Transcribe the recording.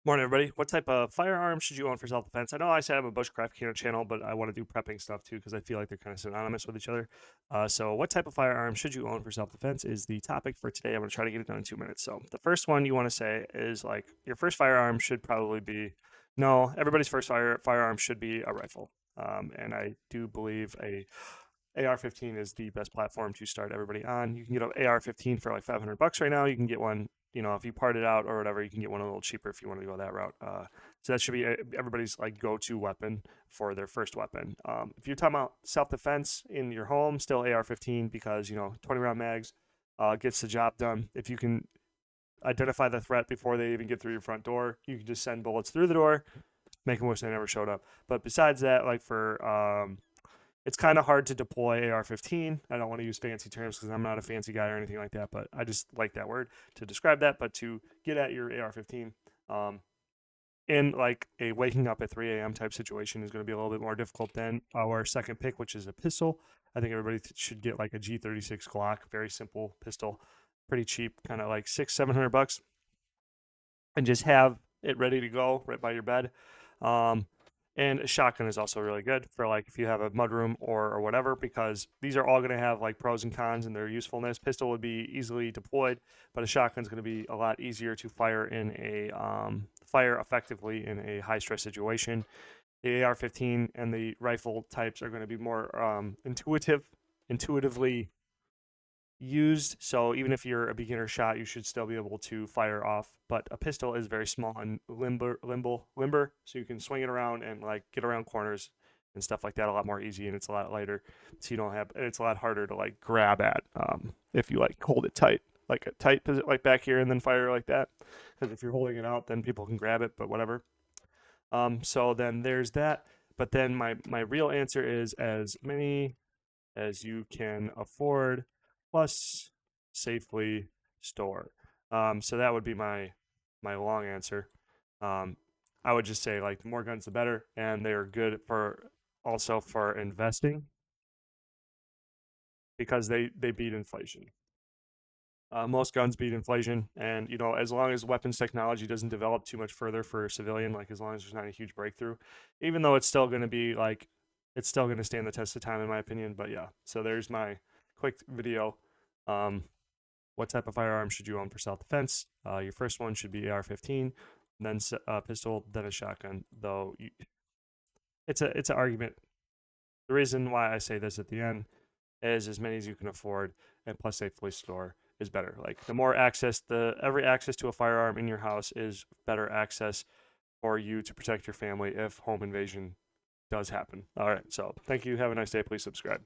Morning, everybody. What type of firearm should you own for self-defense? I know I said I'm a Bushcraft channel, but I want to do prepping stuff too because I feel like they're kind of synonymous with each other. So, what type of firearm should you own for self-defense is the topic for today. I'm going to try to get it done in 2 minutes. So, the first one you want to say is like your first firearm should probably be no. Everybody's first firearm should be a rifle, and I do believe a AR-15 is the best platform to start everybody on. You can get an AR-15 for like $500 right now. You can get one, if you part it out or whatever, you can get one a little cheaper if you want to go that route. So that should be everybody's like go-to weapon for their first weapon. If you're talking about self-defense in your home, still AR-15 because 20-round mags gets the job done. If you can identify the threat before they even get through your front door, you can just send bullets through the door, make them wish they never showed up. But besides that, like for it's kind of hard to deploy AR-15. I don't want to use fancy terms because I'm not a fancy guy or anything like that, but I just like that word to describe that. But to get at your AR-15 in like a waking up at 3 a.m. type situation is going to be a little bit more difficult than our second pick, which is a pistol. I think everybody should get like a G36 Glock, very simple pistol, pretty cheap, kind of like $600-700, and just have it ready to go right by your bed. And a shotgun is also really good for like if you have a mudroom or whatever, because these are all going to have like pros and cons in their usefulness. Pistol would be easily deployed, but a shotgun is going to be a lot easier to fire in a fire effectively in a high stress situation. The AR-15 and the rifle types are going to be more intuitively used. So even if you're a beginner shot, you should still be able to fire off. But a pistol is very small and limber, so you can swing it around and like get around corners and stuff like that a lot more easy, and it's a lot lighter. So you don't have. It's a lot harder to like grab at if you like hold it tight, like a tight position, like back here, and then fire like that. Because if you're holding it out, then people can grab it. But whatever. So then there's that. But then my real answer is as many as you can afford, plus safely store. So that would be my long answer. Um, I would just say like the more guns the better, and they are good for also for investing because they beat inflation. Most guns beat inflation, and as long as weapons technology doesn't develop too much further for civilian, like as long as there's not a huge breakthrough, even though it's still going to be like it's still going to stand the test of time in my opinion. But yeah, so there's my quick video. Um, what type of firearm should you own for self-defense? Your first one should be AR-15, then a pistol, then a shotgun. Though it's an argument. The reason why I say this at the end is as many as you can afford, and plus safely store is better. Like the more access, every access to a firearm in your house is better access for you to protect your family if home invasion does happen. All right, so thank you. Have a nice day. Please subscribe.